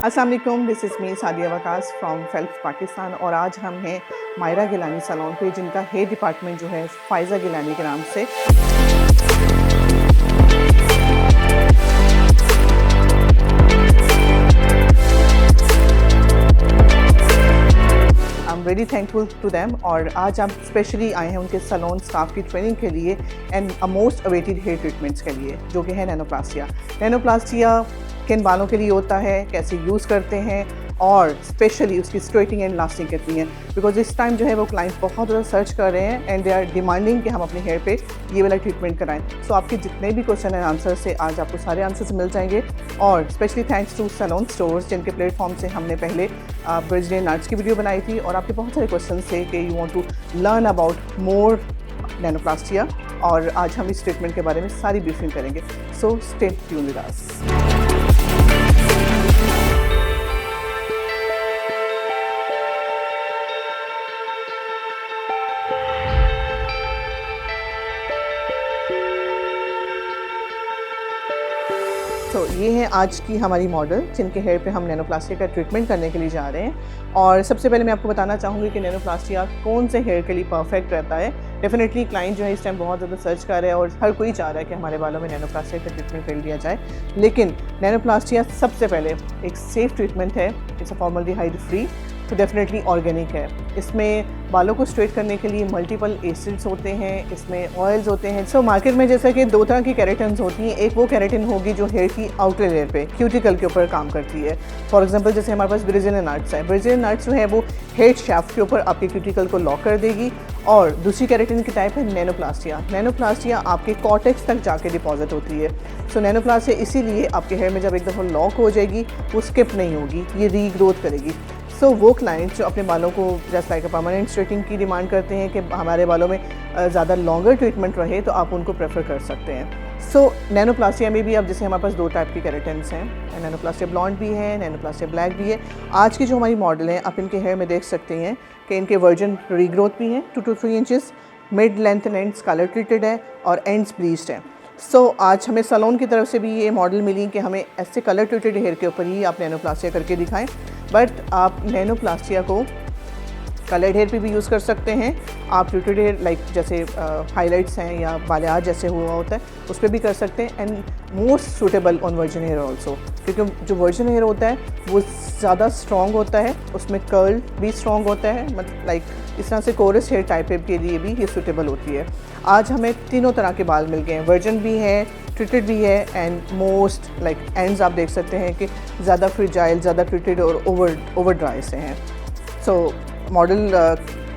अस्सलाम वालेकुम, this is me Sadia Waqas from Phelps Pakistan. और आज हम हैं मायरा गिलानी सैलून पे, जिनका हेयर डिपार्टमेंट जो है फ़ाइज़ा गिलानी के नाम से। I am very thankful to them. और आज हम स्पेशली आए हैं उनके सैलून स्टाफ की ट्रेनिंग के लिए and most awaited hair treatments के लिए, जो कि है नैनोप्लास्टिया। नैनोप्लास्टिया किन बालों के लिए होता है, कैसे यूज़ करते हैं, और स्पेशली उसकी स्ट्रेटिंग एंड लास्टिंग कितनी है। बिकॉज इस टाइम जो है वो क्लाइंट बहुत ज़्यादा सर्च कर रहे हैं एंड दे आर डिमांडिंग कि हम अपने हेयर पे ये वाला ट्रीटमेंट कराएं। सो आपके जितने भी क्वेश्चन एंड आंसर से आज आपको सारे आंसर्स मिल जाएंगे। और specially thanks to salon stores, जिनके प्लेटफॉर्म से हमने पहले ब्राज़िलियन नट्स की वीडियो बनाई थी, और आपके बहुत सारे क्वेश्चन थे कि you want to learn about more nanoplastia. और आज हम इस ट्रीटमेंट के बारे में सारी ब्रीफिंग करेंगे। So stay tuned with us. तो ये है आज की हमारी मॉडल, जिनके हेयर पे हम नैनोप्लास्टिया का ट्रीटमेंट करने के लिए जा रहे हैं। और सबसे पहले मैं आपको बताना चाहूँगी कि नैनोप्लास्टिया कौन से हेयर के लिए परफेक्ट रहता है। डेफिनेटली क्लाइंट जो है इस टाइम बहुत ज़्यादा सर्च कर रहा है और हर कोई चाह रहा है कि हमारे बालों में नैनोप्लास्टिया का ट्रीटमेंट कर लिया जाए। लेकिन नैनोप्लास्टिया सबसे पहले एक सेफ़ ट्रीटमेंट है। इट्स अ फॉर्मल्डिहाइड फ्री, तो डेफिनेटली ऑर्गेनिक है। इसमें बालों को स्ट्रेट करने के लिए मल्टीपल एसिड्स होते हैं, इसमें ऑयल्स होते हैं। सो मार्केट में जैसा कि दो तरह की केराटिन्स होती हैं। एक वो केराटिन होगी जो हेयर की आउटर लेयर पे क्यूटिकल के ऊपर काम करती है। फॉर एग्जांपल जैसे हमारे पास ब्राज़िलियन नट्स है। ब्राज़िलियन नट्स जो है वो हेयर शाफ्ट के ऊपर आपके क्यूटिकल को लॉक कर देगी। और दूसरी केराटिन की टाइप है नैनोप्लास्टिया। नैनोप्लास्टिया आपके कॉर्टेक्स तक जाके डिपॉजिट होती है। सो नैनोप्लास्टिया इसीलिए आपके हेयर में जब एक दफ़ा लॉक हो जाएगी वो स्किप नहीं होगी, ये रीग्रोथ करेगी। सो वो क्लाइंट जो अपने बालों को जस्ट लाइक परमानेंट स्ट्रेटिंग की डिमांड करते हैं कि हमारे बालों में ज़्यादा लॉन्गर ट्रीटमेंट रहे, तो आप उनको प्रेफर कर सकते हैं। सो नैनोप्लास्टिया में भी अब जैसे हमारे पास दो टाइप की केराटिन्स हैं, नैनोप्लास्टिया ब्लॉन्ड भी है, नैनोप्लास्टिया ब्लैक भी है। आज की जो हमारी मॉडल है, आप इनके हेयर में देख सकते हैं कि इनके वर्जन रीग्रोथ भी हैं 2 to 3 inches, mid length and ends colour treated है और एंड्स ब्लीच्ड है। सो आज हमें सैलून की तरफ से भी ये मॉडल मिली कि हमें ऐसे कलर ट्रीटेड हेयर के ऊपर ही आप नैनोप्लास्टिया करके दिखाएं। बट आप नैनोप्लास्टिया को कलर्ड हेयर पे भी यूज़ कर सकते हैं। आप ट्रीटेड हेयर लाइक जैसे हाइलाइट्स हैं या बालियाज जैसे हुआ होता है उस पर भी कर सकते हैं। And most suitable on virgin hair also, क्योंकि जो वर्जिन हेयर होता है वो ज़्यादा स्ट्रॉन्ग होता है, उसमें कर्ल भी स्ट्रॉन्ग होता है। मतलब लाइक इस तरह से कोरस हेयर टाइप के लिए भी ये सूटेबल होती है। आज हमें तीनों तरह के बाल मिल गए हैं, वर्जिन भी है, ट्रीटेड भी है, एंड मोस्ट लाइक एंड्स आप देख सकते हैं कि ज़्यादा फ्रिजाइल, ज़्यादा ट्रीटेड और ओवर ड्राई से हैं। सो मॉडल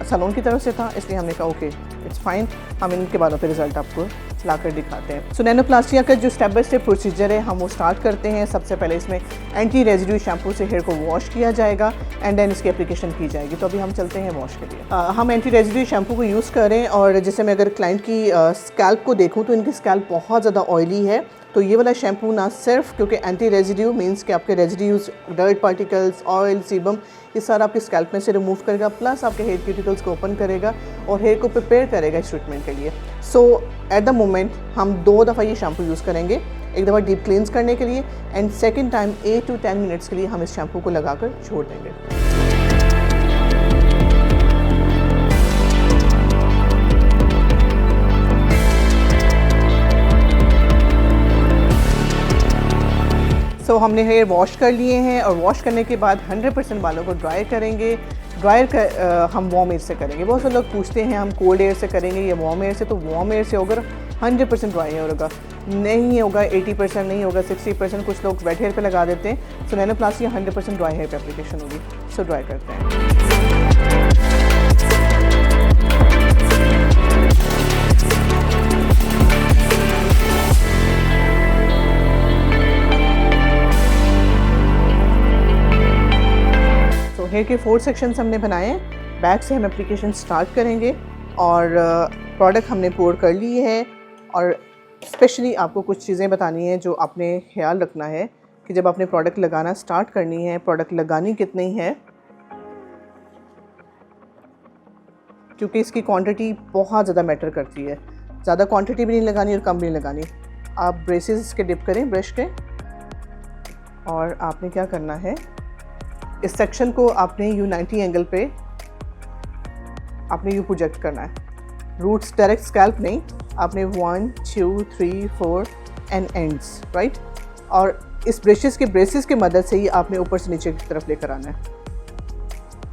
सैलून की तरफ से था, इसलिए हमने कहा ओके इट्स फाइन, हम इनके बालों पे रिजल्ट आपको ला कर दिखाते हैं। सो नैनोप्लास्टिया का जो स्टेप बाय स्टेप प्रोसीजर है हम वो स्टार्ट करते हैं। सबसे पहले इसमें एंटी रेजिड्यू शैम्पू से हेयर को वॉश किया जाएगा एंड देन इसकी एप्लीकेशन की जाएगी। तो अभी हम चलते हैं वॉश के लिए। हम एंटी रेजिड्यू शैम्पू को यूज़ करें। और जैसे मैं अगर क्लाइंट की स्कैल्प को देखूँ तो इनकी स्कैल्प बहुत ज़्यादा ऑयली है। तो ये वाला शैम्पू ना सिर्फ क्योंकि एंटी रेजिड्यू मींस कि आपके residues, dirt particles, oil, sebum, ये सारा आपके स्कैल्प में से रिमूव करेगा, प्लस आपके हेयर क्यूटिकल्स को ओपन करेगा और हेयर को प्रिपेयर करेगा इस ट्रीटमेंट के लिए। सो एट द मोमेंट हम 2 दफ़ा ये शैम्पू यूज़ करेंगे। एक दफ़ा डीप क्लींस करने के लिए and second time 8 to 10 minutes के लिए हम इस शैम्पू को लगाकर छोड़ देंगे। तो हमने हेयर वॉश कर लिए हैं और वॉश करने के बाद 100% बालों को ड्राई करेंगे। हम वार्म एयर से करेंगे। बहुत से लोग पूछते हैं हम कोल्ड एयर से करेंगे या वार्म एयर से, तो वार्म एयर से होगा 100% ड्राई हेयर होगा, नहीं होगा 80%, नहीं होगा 60%। कुछ लोग वेट हेयर पे लगा देते हैं। सो नैनोप्लास्टिया 100% ड्राई हेयर पे एप्लीकेशन होगी। सो ड्राई करते हैं। हेयर के 4 सेक्शंस हमने बनाए हैं। बैक से हम एप्लीकेशन स्टार्ट करेंगे और प्रोडक्ट हमने पोर कर ली है। और स्पेशली आपको कुछ चीज़ें बतानी है जो आपने ख्याल रखना है कि जब आपने प्रोडक्ट लगाना स्टार्ट करनी है, प्रोडक्ट लगानी कितनी है, क्योंकि इसकी क्वांटिटी बहुत ज़्यादा मैटर करती है। ज़्यादा क्वांटिटी भी नहीं लगानी और कम भी नहीं लगानी। आप ब्रेसेस के डिप करें ब्रश के, और आपने क्या करना है इस सेक्शन को आपने यू 90 एंगल पे आपने यू प्रोजेक्ट करना है, रूट्स डायरेक्ट स्कैल्प नहीं, आपने 1 2 3 4 एंड एंड्स, राइट। और इस ब्रशेस की मदद से ही आपने ऊपर से नीचे की तरफ लेकर आना है।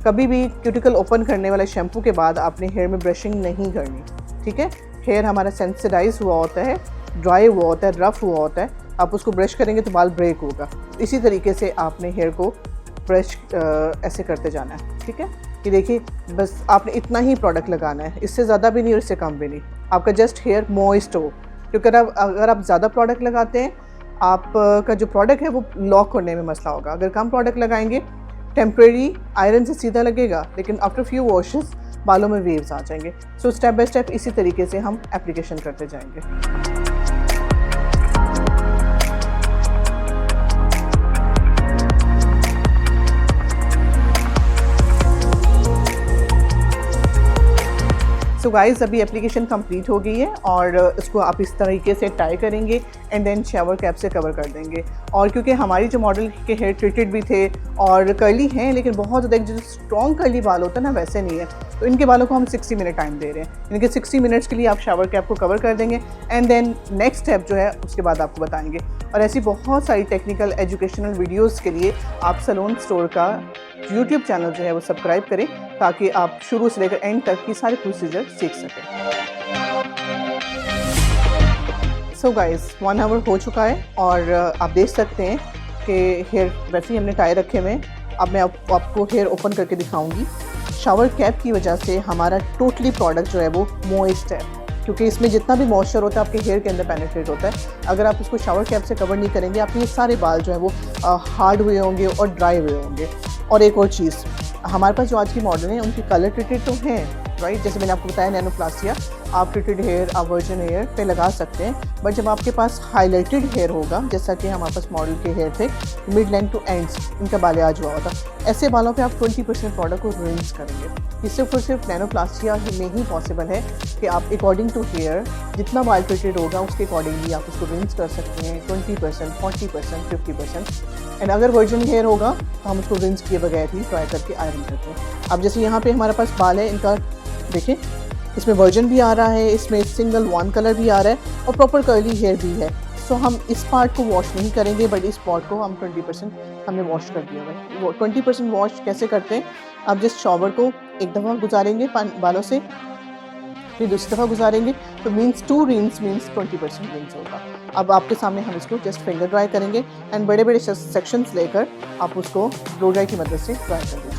कभी भी क्यूटिकल ओपन करने वाले शैम्पू के बाद आपने हेयर में ब्रशिंग नहीं करनी, ठीक है। हेयर हमारा सेंसिटाइज हुआ होता है, ड्राई हुआ होता है, रफ़ हुआ होता है, आप उसको ब्रश करेंगे तो बाल ब्रेक होगा। इसी तरीके से आपने हेयर को ब्रश ऐसे करते जाना है, ठीक है। कि देखिए बस आपने इतना ही प्रोडक्ट लगाना है, इससे ज़्यादा भी नहीं और इससे कम भी नहीं, आपका जस्ट हेयर मॉइस्ट हो। क्योंकि अगर आप ज़्यादा प्रोडक्ट लगाते हैं, आपका जो प्रोडक्ट है वो लॉक करने में मसला होगा। अगर कम प्रोडक्ट लगाएंगे, टेम्प्रेरी आयरन से सीधा लगेगा, लेकिन आफ्टर फ्यू वॉशेस बालों में वेव्स आ जाएंगे। सो स्टेप बाय स्टेप इसी तरीके से हम एप्लीकेशन करते जाएंगे। सो गाइस, अभी एप्लीकेशन कंप्लीट हो गई है और इसको आप इस तरीके से टाई करेंगे एंड देन शावर कैप से कवर कर देंगे। और क्योंकि हमारी जो मॉडल के हेयर ट्रीटेड भी थे और कर्ली हैं, लेकिन बहुत ज़्यादा जो स्ट्रॉन्ग कर्ली बाल होता है ना, वैसे नहीं है, तो इनके बालों को हम 60 मिनट टाइम दे रहे हैं। इनके 60 मिनट्स के लिए आप शावर कैप को कवर कर देंगे एंड देन नेक्स्ट स्टेप जो है उसके बाद आपको बताएंगे। और ऐसी बहुत सारी टेक्निकल एजुकेशनल वीडियोज़ के लिए आप सैलून स्टोर का यूट्यूब चैनल जो है वो सब्सक्राइब करें, ताकि आप शुरू से लेकर एंड तक की सारे प्रोसीजर सीख सकें। सो गाइस, 1 आवर हो चुका है और आप देख सकते हैं कि हेयर वैसे ही हमने टाई रखे हुए। अब मैं आपको हेयर ओपन करके दिखाऊंगी। शावर कैप की वजह से हमारा टोटली प्रोडक्ट जो है वो मॉइस्ट है, क्योंकि इसमें जितना भी मॉइस्चर होता है आपके हेयर के अंदर पेनिट्रेट होता है। अगर आप इसको शावर कैप से कवर नहीं करेंगे, आपके ये सारे बाल जो है वो हार्ड हुए होंगे और ड्राई हुए होंगे। और एक और चीज़, हमारे पास जो आज की मॉडल है उनकी कलर ट्रीटेड तो हैं, राइट। जैसे मैंने आपको बताया नैनोप्लास्टिया, आप ट्रीटेड हेयर, आप वर्जिन हेयर पे लगा सकते हैं। बट जब आपके पास हाईलाइटेड हेयर होगा, जैसा कि हमारे पास मॉडल के हेयर थे, मिड लेंथ टू एंड्स, इनका बालियाज हुआ होता, ऐसे बालों पे आप 20% प्रोडक्ट को रिंस करेंगे। ये सिर्फ नैनोप्लास्टिया में ही पॉसिबल है कि आप अकॉर्डिंग टू हेयर जितना बाल ट्रीटेड होगा उसके अकॉर्डिंगली आप उसको रिंस कर सकते हैं, 20%, 40%, 50%। एंड अगर वर्जिन हेयर होगा तो हम उसको रिंस किए बगैर ही ट्राई करके आयरन करते हैं। अब जैसे यहाँ पे हमारे पास बाल है, इनका देखिए इसमें वर्जन भी आ रहा है, इसमें सिंगल 1 कलर भी आ रहा है और प्रॉपर कर्ली हेयर भी है। सो हम इस पार्ट को वॉश नहीं करेंगे, बट इस पार्ट को हम 20% हमने वॉश कर दिया है। वो 20% वॉश कैसे करते हैं, आप जिस शॉवर को एक दफ़ा गुजारेंगे बालों से, फिर दूसरी दफ़ा गुजारेंगे, तो मीन्स 2 रिंस मीन्स 20% रिंस होगा। अब आपके सामने हम इसको जस्ट फिंगर ड्राई करेंगे एंड बड़े बड़े सेक्शंस लेकर आप उसको ब्लो ड्राई की मदद से ड्राई कर दीजिए।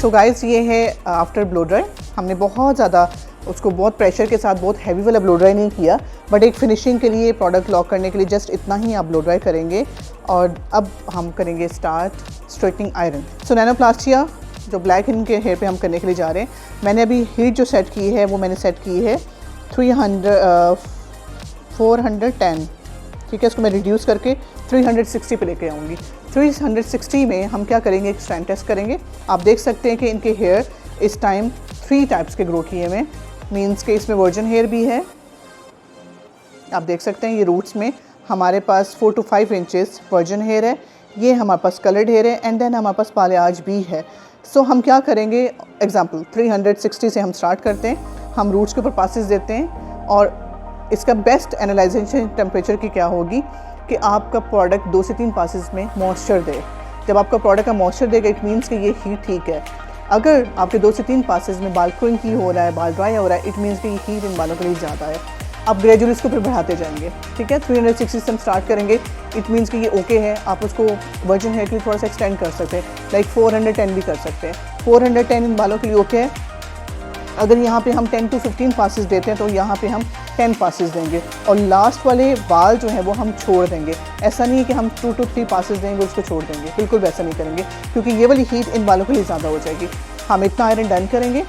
सो गाइस, ये है आफ्टर ब्लो ड्राई। हमने बहुत ज़्यादा उसको बहुत प्रेशर के साथ बहुत हैवी वाला ब्लो ड्राई नहीं किया, बट एक फिनिशिंग के लिए, प्रोडक्ट लॉक करने के लिए जस्ट इतना ही आप ब्लो ड्राई करेंगे। और अब हम करेंगे स्टार्ट स्ट्रेटनिंग आयरन। सो नैनोप्लास्टिया जो ब्लैक इनके हेयर पे हम करने के लिए जा रहे हैं, मैंने अभी हीट जो सेट की है वो मैंने सेट की है 410, ठीक है। इसको मैं रिड्यूस करके 360 पे लेके आऊँगी। 360 में हम क्या करेंगे, एक स्ट्रैंड टेस्ट करेंगे। आप देख सकते हैं कि इनके हेयर इस टाइम 3 टाइप्स के ग्रो किए हुए, मीन्स के इसमें वर्जिन हेयर भी है, आप देख सकते हैं। ये रूट्स में हमारे पास 4 to 5 इंचेस वर्जिन हेयर है, ये हमारे पास कलर्ड हेयर है एंड देन हमारे पास बालियाज भी है। सो हम क्या करेंगे, एग्जाम्पल 360 से हम स्टार्ट करते हैं, हम रूट्स के ऊपर पासेस देते हैं और इसका बेस्ट एनालाइजेशन टेम्परेचर की क्या होगी कि आपका प्रोडक्ट 2 से 3 पासेस में मॉइस्चर दे। जब आपका प्रोडक्ट का मॉइस्चर देगा, इट मीन्स कि ये हीट ठीक है। अगर आपके 2 से 3 पासेस में बाल क्रिंकी हो रहा है, बाल ड्राई हो रहा है, इट मीन्स कि ये हीट इन बालों के लिए ज़्यादा है। आप ग्रेजुअली इसको फिर बढ़ाते जाएंगे, ठीक है। 360 से हम स्टार्ट करेंगे, इट मीन्स कि ये ओके है। आप उसको वर्जिन हेयर के लिए थोड़ा सा एक्सटेंड कर सकते हैं, लाइक 410 भी कर सकते हैं। 410 इन बालों के लिए ओके है। अगर यहाँ पे हम 10 to 15 पासेस देते हैं तो यहाँ पे हम 10 पासेस देंगे और लास्ट वाले बाल जो है वो हम छोड़ देंगे। ऐसा नहीं है कि हम 2 to 3 पासेस देंगे उसको छोड़ देंगे, बिल्कुल वैसा नहीं करेंगे, क्योंकि ये वाली हीट इन बालों के लिए ज़्यादा हो जाएगी। हम इतना आयरन डन करेंगे,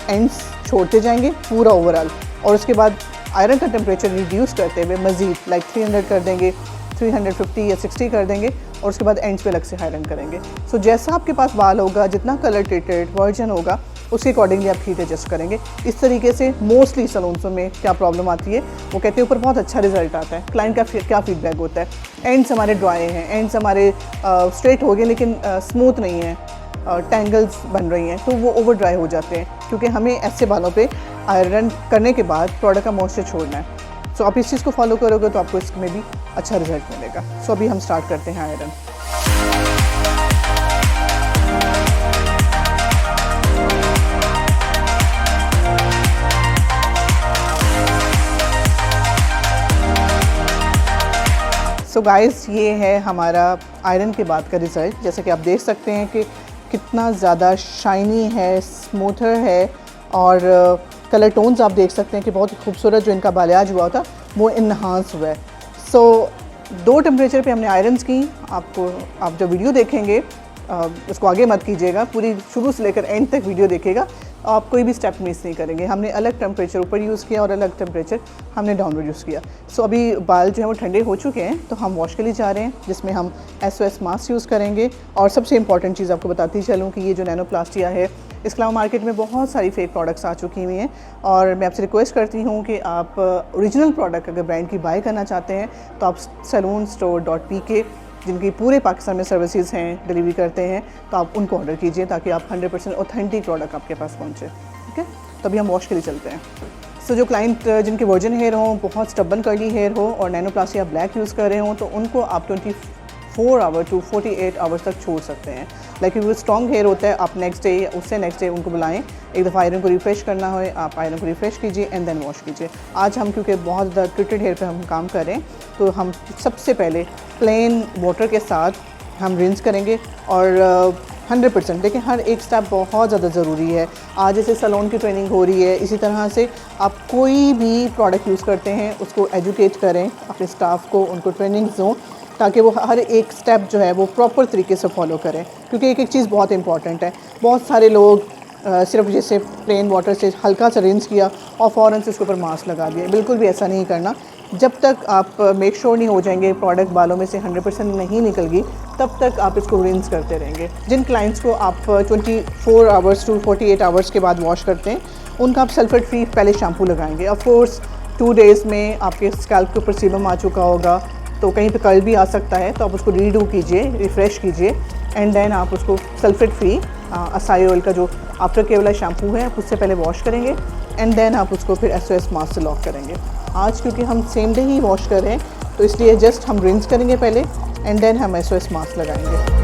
एंड्स छोड़ते जाएंगे पूरा ओवरऑल, और उसके बाद आयरन का टेम्परेचर रिड्यूस करते हुए मज़ीद लाइक 300 कर देंगे, 350 या 60 कर देंगे और उसके बाद एंड्स पे अलग से आयरन करेंगे। सो जैसा आपके पास बाल होगा, जितना कलर ट्रीटेड वर्जन होगा, उसके अकॉर्डिंगली आप हीट एडजस्ट करेंगे। इस तरीके से मोस्टली सैलून्स में क्या प्रॉब्लम आती है, वो कहते हैं ऊपर बहुत अच्छा रिजल्ट आता है। क्लाइंट का क्या फीडबैक होता है, एंड्स हमारे ड्राई हैं, एंड्स हमारे स्ट्रेट हो गए लेकिन स्मूथ नहीं है, टैंगल्स बन रही हैं, तो वो ओवर ड्राई हो जाते हैं, क्योंकि हमें ऐसे बालों पे आयरन करने के बाद प्रोडक्ट का मॉइस्चर छोड़ना है। सो आप इस चीज़ को फॉलो करोगे तो आपको इसमें भी अच्छा रिजल्ट मिलेगा। सो अभी हम स्टार्ट करते हैं आयरन। सो गाइस, ये है हमारा आयरन के बाद का रिज़ल्ट। जैसे कि आप देख सकते हैं कि कितना ज़्यादा शाइनी है, स्मूथर है, और कलर टोन्स आप देख सकते हैं कि बहुत ही खूबसूरत जो इनका बालियाज हुआ था वो इन्हांस हुआ है। सो 2 टेम्परेचर पे हमने आयरन्स की। आप जब वीडियो देखेंगे उसको आगे मत कीजिएगा, पूरी शुरू से लेकर एंड तक वीडियो देखिएगा, आप कोई भी स्टेप मिस नहीं करेंगे। हमने अलग टेम्परेचर ऊपर यूज़ किया और अलग टेम्परेचर हमने डाउनवर्ड यूज़ किया। सो अभी बाल जो है वो ठंडे हो चुके हैं, तो हम वॉश के लिए जा रहे हैं, जिसमें हम SOS मास्क यूज़ करेंगे। और सबसे इंपॉर्टेंट चीज़ आपको बताती चलूँ कि ये जो नैनोप्लास्टिया है, इसके अलावा मार्केट में बहुत सारी फेक प्रोडक्ट्स आ चुकी हुई हैं, और मैं आपसे रिक्वेस्ट करती हूँ कि आप ओरिजिनल प्रोडक्ट अगर ब्रांड की बाय करना चाहते हैं तो आप saloonstore.pk, जिनकी पूरे पाकिस्तान में सर्विसेज हैं, डिलीवरी करते हैं, तो आप उनको ऑर्डर कीजिए ताकि आप 100% ऑथेंटिक प्रोडक्ट आपके पास पहुँचे। ठीक है, तो अभी हम वॉश के लिए चलते हैं। सो जो क्लाइंट जिनके वर्जिन हेयर हो, बहुत स्टबन कर्ली हेयर हो और नैनोप्लास्टिया ब्लैक यूज़ कर रहे हो, तो उनको आप 24 आवर टू 48 आवर्स तक छोड़ सकते हैं। लाइक वो स्ट्रॉन्ग हेयर होता है, आप नेक्स्ट डे या उससे नेक्स्ट डे उनको बुलाएं, एक दफ़ा आयरन को रिफ़्रेश करना हो, आप आयरन को रिफ़्रेश कीजिए एंड देन वॉश कीजिए। आज हम क्योंकि बहुत ज़्यादा ट्रीटेड हेयर पे हम काम कर रहे हैं, तो हम सबसे पहले प्लेन वाटर के साथ हम रिंस करेंगे और 100%। देखिए, हर एक स्टेप बहुत ज़्यादा ज़रूरी है। आज जैसे सैलून की ट्रेनिंग हो रही है, इसी तरह से आप कोई भी प्रोडक्ट यूज़ करते हैं उसको एजुकेट करें, अपने स्टाफ को उनको ट्रेनिंग दें, ताकि वो हर एक स्टेप जो है वो प्रॉपर तरीके से फॉलो करें, क्योंकि एक एक चीज़ बहुत इंपॉर्टेंट है। बहुत सारे लोग सिर्फ जैसे प्लेन वाटर से हल्का सा रिंस किया और फ़ौरन से उसके ऊपर मास्क लगा दिया। बिल्कुल भी ऐसा नहीं करना। जब तक आप मेक श्योर नहीं हो जाएंगे प्रोडक्ट बालों में से 100% नहीं निकल गई, तब तक आप इसको रिंस करते रहेंगे। जिन क्लाइंट्स को आप 24 आवर्स टू 48 आवर्स के बाद वॉश करते हैं, उनका आप सल्फेट फ्री पहले शैम्पू लगाएंगे। ऑफ कोर्स 2 डेज़ में आपके स्कैल्प के ऊपर सीबम आ चुका होगा, तो कहीं पे कर्ल भी आ सकता है, तो आप उसको रीडू कीजिए, रिफ़्रेश कीजिए एंड देन आप उसको सल्फेट फ्री असाई ऑयल का जो आफ्टर केयर वाला शैम्पू है, आप उससे पहले वॉश करेंगे एंड देन आप उसको फिर SOS मास्क से लॉक करेंगे। आज क्योंकि हम सेम डे ही वॉश कर रहे हैं, तो इसलिए जस्ट हम रिंस करेंगे पहले एंड देन हम SOS मास्क लगाएंगे।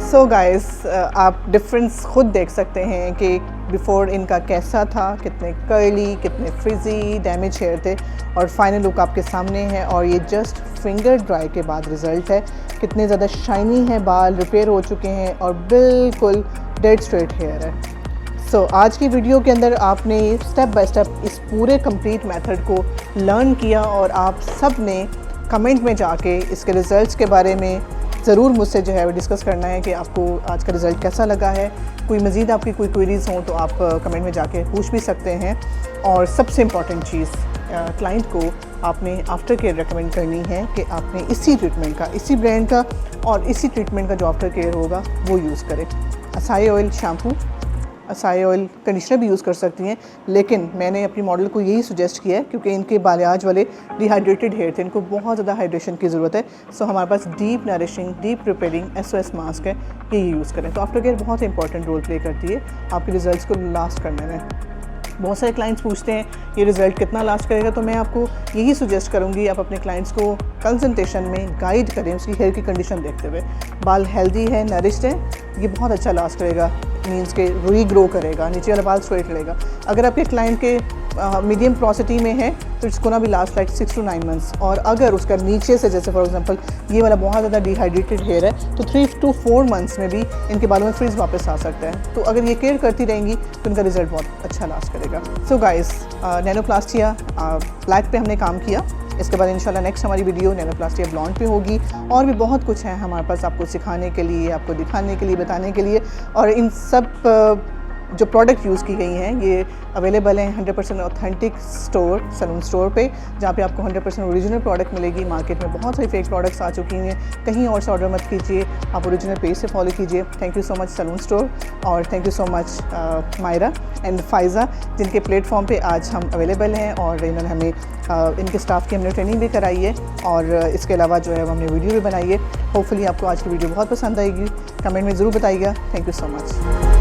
सो गाइस, आप डिफरेंस खुद देख सकते हैं कि बिफ़ोर इनका कैसा था, कितने कर्ली, कितने फ्रिजी, डैमेज हेयर थे, और फाइनल लुक आपके सामने है। और ये जस्ट फिंगर ड्राई के बाद रिज़ल्ट है। कितने ज़्यादा शाइनी है बाल, रिपेयर हो चुके हैं और बिल्कुल डेड स्ट्रेट हेयर है। सो आज की वीडियो के अंदर आपने स्टेप बाय स्टेप इस पूरे कंप्लीट मेथड को लर्न किया, और आप सब ने कमेंट में जाके इसके रिज़ल्ट्स के बारे में ज़रूर मुझसे जो है वो डिस्कस करना है कि आपको आज का रिज़ल्ट कैसा लगा है। कोई मज़ीद आपकी कोई क्वेरीज़ हों तो आप कमेंट में जाके पूछ भी सकते हैं। और सबसे इम्पॉर्टेंट चीज़, क्लाइंट को आपने आफ्टर केयर रेकमेंड करनी है कि आपने इसी ट्रीटमेंट का, इसी ब्रांड का और इसी ट्रीटमेंट का जो आफ्टर केयर होगा वो यूज़ करें। Acai oil shampoo, acai oil conditioner भी यूज़ कर सकती हैं, लेकिन मैंने अपनी मॉडल को यही सुजेस्ट किया है क्योंकि इनके बालियाज वाले डिहाइड्रेटेड हेयर थे, इनको बहुत ज़्यादा हाइड्रेशन की ज़रूरत है। सो हमारे पास deep nourishing, deep repairing SOS mask है, ये यूज़ करें। तो आफ्टर केयर बहुत इंपॉर्टेंट रोल प्ले करती है आपके रिजल्ट्स को लास्ट करने में। बहुत सारे क्लाइंट्स पूछते हैं ये रिज़ल्ट कितना लास्ट करेगा, तो मैं आपको यही सुजेस्ट करूँगी आप अपने क्लाइंट्स को कंसल्टेशन में गाइड करें उसकी हेयर की कंडीशन देखते हुए। बाल हेल्दी है, नरिश्ड है, ये बहुत अच्छा लास्ट करेगा, मीन्स के रीग्रो करेगा, नीचे वाला बाल स्ट्रेट रहेगा। अगर आपके क्लाइंट के मीडियम प्रोसिटी में है तो it's gonna be last like 6 to 9 months. और अगर उसका नीचे से, जैसे फॉर एग्जांपल ये वाला बहुत ज़्यादा डिहाइड्रेटेड हेयर है, तो 3 to 4 मंथ्स में भी इनके बालों में फ्रिज वापस आ सकता है। तो अगर ये केयर करती रहेंगी तो इनका रिजल्ट बहुत अच्छा लास्ट करेगा। सो गाइस, नैनोप्लास्टिया ब्लैक पे हमने काम किया। इसके बाद इंशाल्लाह नेक्स्ट हमारी वीडियो नैनोप्लास्टी ब्लॉन्ड पे होगी। और भी बहुत कुछ है हमारे पास आपको सिखाने के लिए, आपको दिखाने के लिए, बताने के लिए। और इन सब जो प्रोडक्ट यूज़ की गई हैं ये अवेलेबल हैं 100% ऑथेंटिक स्टोर, सलून स्टोर पे, जहाँ पे आपको 100% ओरिजिनल प्रोडक्ट मिलेगी। मार्केट में बहुत सारी फेक प्रोडक्ट्स आ चुकी हैं, कहीं और से ऑर्डर मत कीजिए, आप ओरिजिनल पेज से फॉलो कीजिए। Thank you so much salon store, और thank you so much Myra and Faiza, जिनके प्लेटफॉर्म पे आज हम अवेलेबल हैं। और इन्होंने हमें इनके स्टाफ की हमने ट्रेनिंग भी कराई है, और इसके अलावा जो है हमने वीडियो भी बनाई है। होपफुली आपको आज की वीडियो बहुत पसंद आएगी। कमेंट में ज़रूर बताइएगा। Thank you so much.